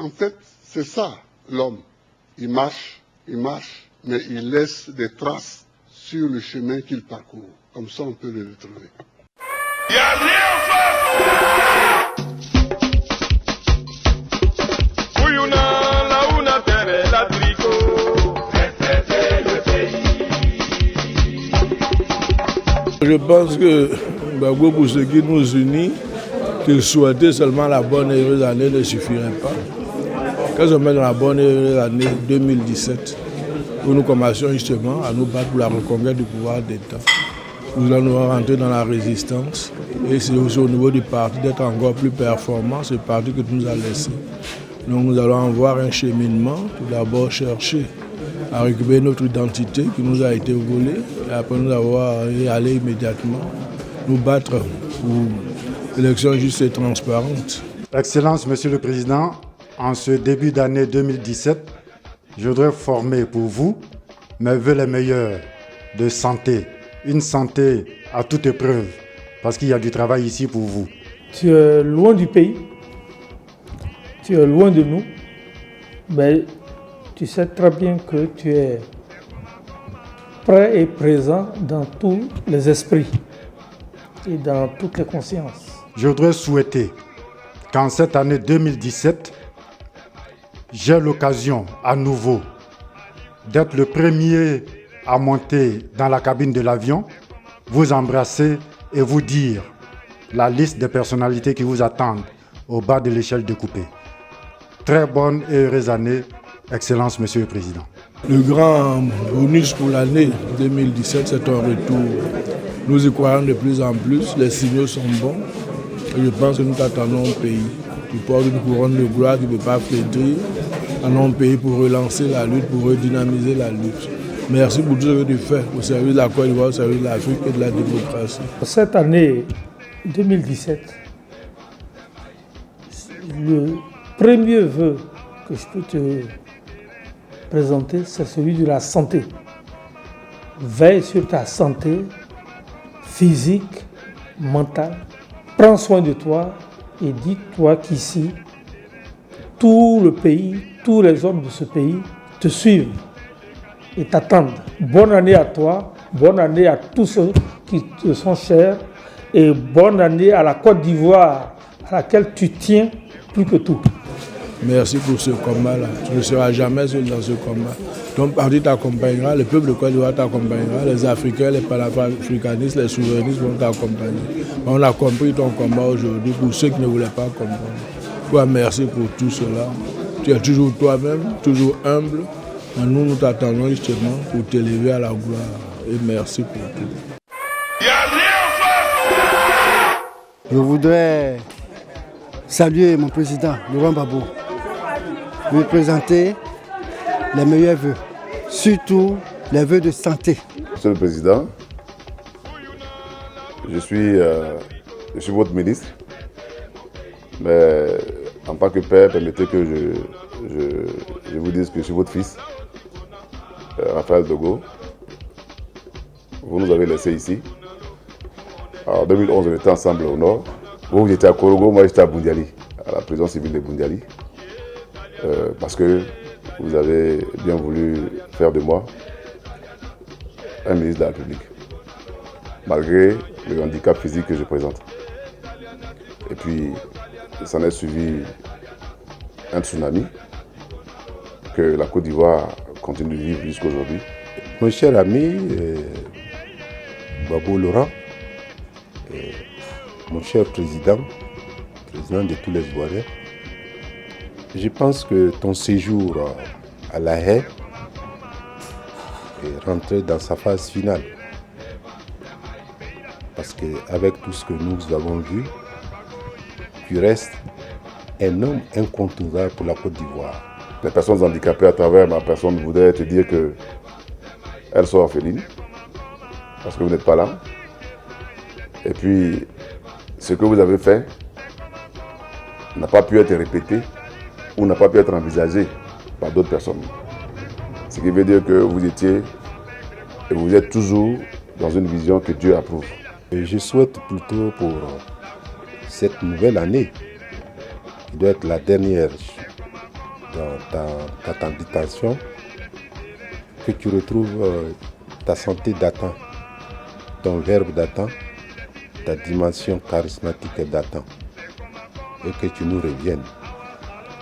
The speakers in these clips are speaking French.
En fait, c'est ça l'homme. Il marche, mais il laisse des traces sur le chemin qu'il parcourt. Comme ça, on peut le retrouver. Je pense que pour ce qui nous unit, que souhaiter seulement la bonne et heureuse année ne suffirait pas. Quand on met dans la bonne et heureuse année 2017, où nous commencions justement à nous battre pour la reconquête du pouvoir d'État, nous allons rentrer dans la résistance et c'est aussi au niveau du parti d'être encore plus performant, ce parti que tu nous as laissé. Donc nous allons avoir un cheminement, tout d'abord chercher à récupérer notre identité qui nous a été volée et après nous avoir aller immédiatement nous battre pour l'élection juste et transparente. Excellence, Monsieur le Président, en ce début d'année 2017, je voudrais former pour vous mes vœux les meilleurs de santé. Une santé à toute épreuve, parce qu'il y a du travail ici pour vous. Tu es loin du pays, tu es loin de nous, mais tu sais très bien que tu es prêt et présent dans tous les esprits et dans toutes les consciences. Je voudrais souhaiter qu'en cette année 2017, j'ai l'occasion à nouveau d'être le premier à monter dans la cabine de l'avion, vous embrasser et vous dire la liste des personnalités qui vous attendent au bas de l'échelle découpée. Très bonne et heureuse année, Excellence, Monsieur le Président. Le grand bonus pour l'année 2017, c'est un retour. Nous y croyons de plus en plus, les signaux sont bons. Et je pense que nous t'attendons au pays. Tu portes une couronne de gloire qui ne peut pas flétrir. Allons au pays pour relancer la lutte, pour redynamiser la lutte. Merci pour tout ce que tu fais au service de la Côte d'Ivoire, au service de l'Afrique et de la démocratie. Cette année 2017, le premier vœu que je peux te présenter, c'est celui de la santé. Veille sur ta santé physique, mentale. Prends soin de toi et dis-toi qu'ici, tout le pays, tous les hommes de ce pays te suivent et t'attendent. Bonne année à toi, bonne année à tous ceux qui te sont chers et bonne année à la Côte d'Ivoire à laquelle tu tiens plus que tout. Merci pour ce combat-là. Tu ne seras jamais seul dans ce combat. Ton parti t'accompagnera, le peuple de Côte d'Ivoire t'accompagnera, les Africains, les panafricanistes, les souverainistes vont t'accompagner. On a compris ton combat aujourd'hui pour ceux qui ne voulaient pas comprendre. Toi, merci pour tout cela. Tu es toujours toi-même, toujours humble. Et nous, nous t'attendons justement pour t'élever à la gloire. Et merci pour tout. Je voudrais saluer mon président, Laurent Gbagbo, lui présenter les meilleurs vœux, surtout les vœux de santé. Monsieur le Président, je suis votre ministre, mais en tant que père, permettez que je vous dise que je suis votre fils, Raphaël Dogo. Vous nous avez laissés ici. En 2011, on était ensemble au nord. Vous étiez à Korogo, moi j'étais à Boundiali, à la prison civile de Boundiali. Parce que vous avez bien voulu faire de moi un ministre de la République, malgré le handicap physique que je présente. Et puis, il s'en est suivi un tsunami que la Côte d'Ivoire continue de vivre jusqu'à aujourd'hui. Mon cher ami, Gbagbo Laurent, mon cher président de tous les Ivoiriens, je pense que ton séjour à La Haye est rentré dans sa phase finale. Parce qu'avec tout ce que nous avons vu, tu restes un homme incontournable pour la Côte d'Ivoire. Les personnes handicapées à travers ma personne voudraient te dire qu'elles sont orphelines, parce que vous n'êtes pas là. Et puis, ce que vous avez fait n'a pas pu être répété ou n'a pas pu être envisagé par d'autres personnes. Ce qui veut dire que vous étiez et vous êtes toujours dans une vision que Dieu approuve. Et je souhaite plutôt pour cette nouvelle année, qui doit être la dernière dans ta détention, que tu retrouves ta santé d'antan, ton verbe d'antan, ta dimension charismatique d'antan, et que tu nous reviennes.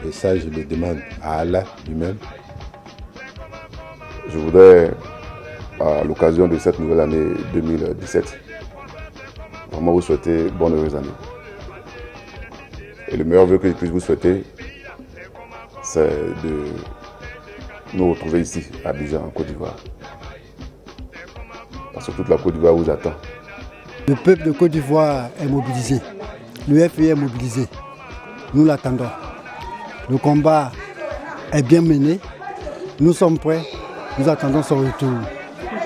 Et ça, je le demande à Allah lui-même. Je voudrais, à l'occasion de cette nouvelle année 2017, vraiment vous souhaiter bonne heureuse année. Et le meilleur vœu que je puisse vous souhaiter, c'est de nous retrouver ici, à Abidjan, en Côte d'Ivoire. Parce que toute la Côte d'Ivoire vous attend. Le peuple de Côte d'Ivoire est mobilisé. Le FPI est mobilisé. Nous l'attendons. Le combat est bien mené. Nous sommes prêts. Nous attendons son retour.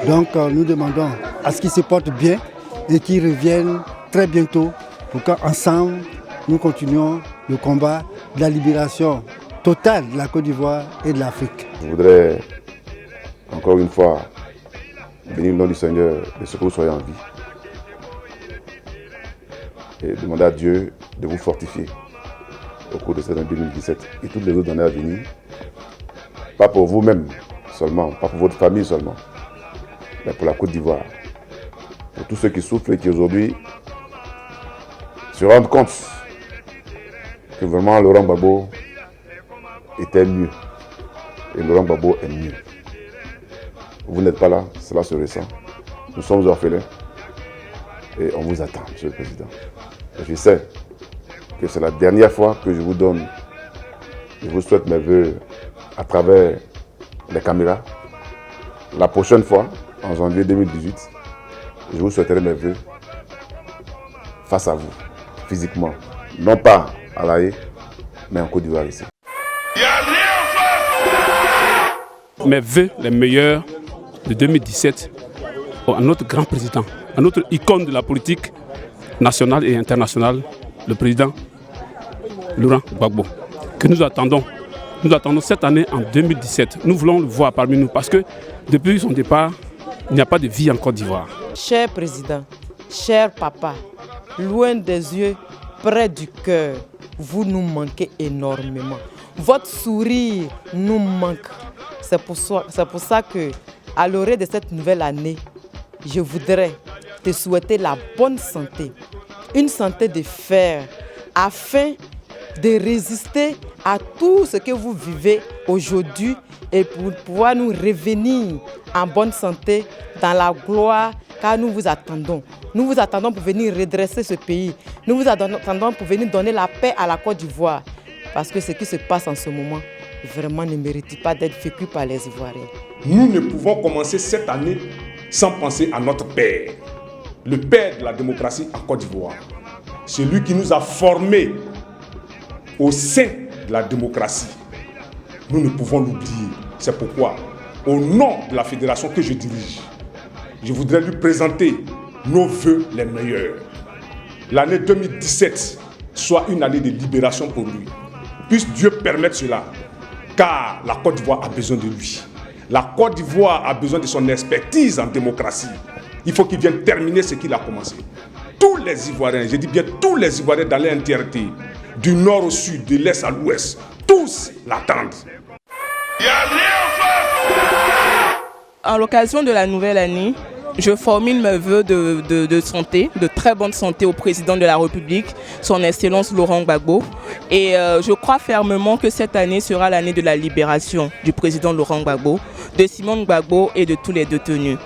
Donc nous demandons à ce qu'il se porte bien et qu'il revienne très bientôt pour qu'ensemble nous continuions le combat de la libération totale de la Côte d'Ivoire et de l'Afrique. Je voudrais encore une fois bénir le nom du Seigneur de ce que vous soyez en vie et demander à Dieu de vous fortifier au cours de cette année 2017 et toutes les autres années à venir, pas pour vous-même seulement, pas pour votre famille seulement, mais pour la Côte d'Ivoire, pour tous ceux qui souffrent et qui aujourd'hui se rendent compte que vraiment Laurent Gbagbo était mieux et Laurent Gbagbo est mieux. Vous n'êtes pas là, cela se ressent. Nous sommes orphelins et on vous attend, Monsieur le Président. Et je sais que c'est la dernière fois que je vous donne, je vous souhaite mes voeux à travers les caméras. La prochaine fois, en janvier 2018, je vous souhaiterai mes voeux face à vous, physiquement. Non pas à La Haye, mais en Côte d'Ivoire ici. Mes voeux les meilleurs de 2017 à notre grand président, à notre icône de la politique nationale et internationale, le président Laurent Gbagbo, que nous attendons. Nous attendons cette année en 2017. Nous voulons le voir parmi nous parce que depuis son départ, il n'y a pas de vie en Côte d'Ivoire. Cher président, cher papa, loin des yeux, près du cœur, vous nous manquez énormément. Votre sourire nous manque. C'est pour ça que, à l'orée de cette nouvelle année, je voudrais te souhaiter la bonne santé, une santé de fer, afin de résister à tout ce que vous vivez aujourd'hui et pour pouvoir nous revenir en bonne santé dans la gloire, car nous vous attendons. Nous vous attendons pour venir redresser ce pays. Nous vous attendons pour venir donner la paix à la Côte d'Ivoire. Parce que ce qui se passe en ce moment, vraiment ne mérite pas d'être vécu par les Ivoiriens. Nous ne pouvons commencer cette année sans penser à notre père, le père de la démocratie en Côte d'Ivoire. Celui qui nous a formés au sein de la démocratie. Nous ne pouvons l'oublier. C'est pourquoi, au nom de la fédération que je dirige, je voudrais lui présenter nos vœux les meilleurs. L'année 2017 soit une année de libération pour lui. Puisse Dieu permettre cela, car la Côte d'Ivoire a besoin de lui. La Côte d'Ivoire a besoin de son expertise en démocratie. Il faut qu'il vienne terminer ce qu'il a commencé. Tous les Ivoiriens, je dis bien tous les Ivoiriens dans leur entièreté, du nord au sud, de l'est à l'ouest, tous l'attendent. À l'occasion de la nouvelle année, je formule mes vœux de santé, de très bonne santé au président de la République, son Excellence Laurent Gbagbo. Et je crois fermement que cette année sera l'année de la libération du président Laurent Gbagbo, de Simone Gbagbo et de tous les détenus.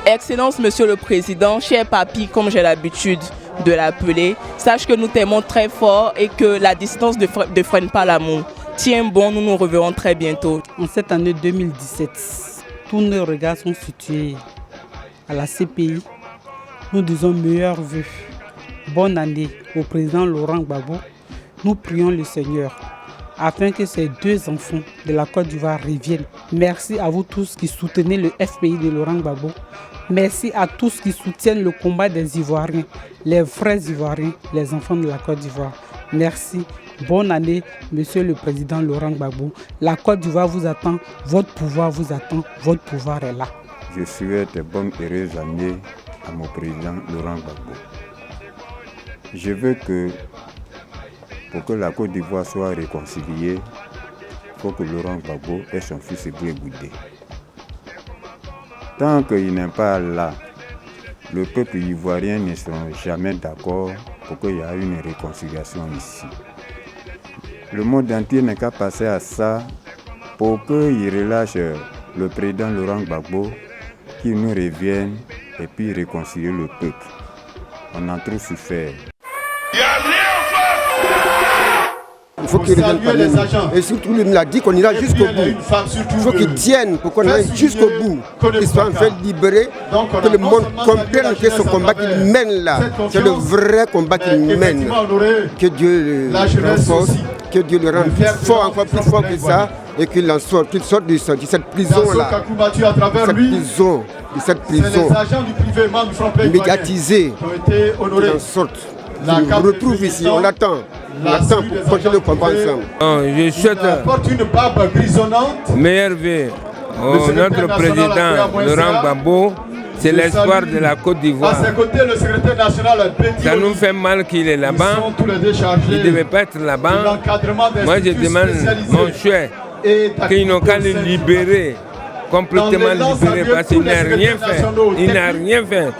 Excellence, Monsieur le Président, cher papy, comme j'ai l'habitude de l'appeler, sache que nous t'aimons très fort et que la distance ne freine pas l'amour. Tiens bon, nous nous reverrons très bientôt. En cette année 2017, tous nos regards sont situés à la CPI. Nous disons meilleurs vœux. Bonne année au président Laurent Gbagbo. Nous prions le Seigneur afin que ces deux enfants de la Côte d'Ivoire reviennent. Merci à vous tous qui soutenez le FPI de Laurent Gbagbo. Merci à tous qui soutiennent le combat des Ivoiriens, les vrais Ivoiriens, les enfants de la Côte d'Ivoire. Merci. Bonne année, Monsieur le Président Laurent Gbagbo. La Côte d'Ivoire vous attend, votre pouvoir vous attend, votre pouvoir est là. Je souhaite bonne et heureuse année à mon président Laurent Gbagbo. Je veux que, pour que la Côte d'Ivoire soit réconciliée, faut que Laurent Gbagbo ait son fils Blé Goudé. Tant qu'il n'est pas là, le peuple ivoirien ne sera jamais d'accord pour qu'il y ait une réconciliation ici. Le monde entier n'est qu'à passer à ça pour qu'il relâche le président Laurent Gbagbo, qu'il nous revienne et puis réconcilier le peuple. On a trop souffert. Il faut qu'ils reviennent parmi nous. Et surtout, il a dit qu'on ira jusqu'au bout. Il faut qu'ils tiennent pour qu'on aille jusqu'au bout. Qu'ils soient enfin libérés, que le monde comprenne que ce combat qu'il mène là, c'est le vrai combat qu'il mène. Que Dieu le renforce, que Dieu le rende plus fort, encore plus fort que ça, et qu'il en sorte, qu'il sorte de cette prison-là. De cette prison médiatisée, qu'il en sorte. Il nous retrouve ici, on l'attend. On attend pour continuer le combat ensemble. Je souhaite meilleure vie au notre président Laurent Gbagbo. C'est l'espoir de la Côte d'Ivoire. Ça nous fait mal qu'il est là-bas. Il ne devait pas être là-bas. Moi, je demande mon cher qu'ils n'ont qu'à le libérer, complètement libérer, parce qu'il n'a rien fait. Il n'a rien fait.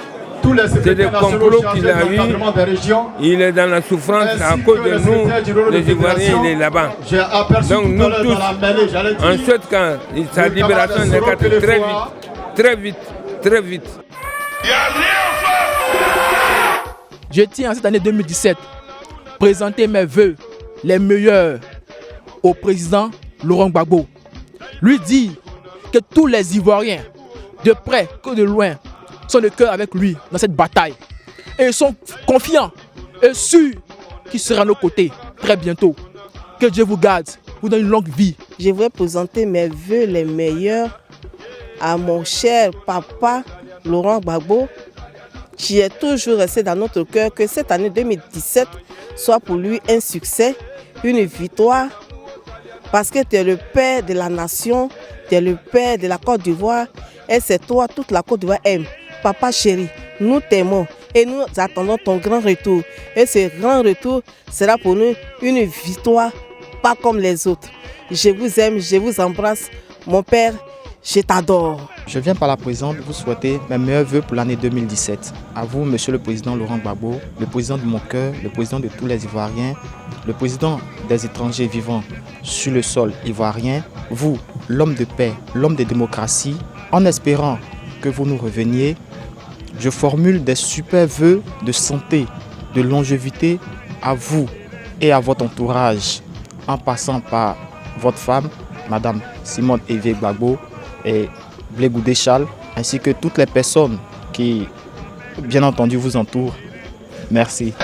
C'est des complots qu'il a eu. Il est dans la souffrance à cause de nous, les Ivoiriens, il est là-bas. Donc nous tous, on souhaite que sa libération n'est qu'à très vite, très vite, très vite. Je tiens en cette année 2017 présenter mes vœux les meilleurs au président Laurent Gbagbo. Lui dire que tous les Ivoiriens, de près que de loin, sont de cœur avec lui dans cette bataille. Et ils sont confiants et sûrs qu'il sera à nos côtés très bientôt. Que Dieu vous garde, vous donne une longue vie. Je voudrais présenter mes vœux les meilleurs à mon cher papa Laurent Gbagbo, qui est toujours resté dans notre cœur, que cette année 2017 soit pour lui un succès, une victoire, parce que tu es le père de la nation, tu es le père de la Côte d'Ivoire, et c'est toi, toute la Côte d'Ivoire aime. Papa chéri, nous t'aimons et nous attendons ton grand retour. Et ce grand retour sera pour nous une victoire, pas comme les autres. Je vous aime, je vous embrasse. Mon père, je t'adore. Je viens par la présente vous souhaiter mes meilleurs vœux pour l'année 2017. À vous, Monsieur le Président Laurent Gbagbo, le président de mon cœur, le président de tous les Ivoiriens, le président des étrangers vivant sur le sol ivoirien, vous, l'homme de paix, l'homme de démocratie, en espérant que vous nous reveniez, je formule des super vœux de santé, de longévité à vous et à votre entourage, en passant par votre femme, Madame Simone Evé Gbagbo et Blé Goudé Charles, ainsi que toutes les personnes qui, bien entendu, vous entourent. Merci.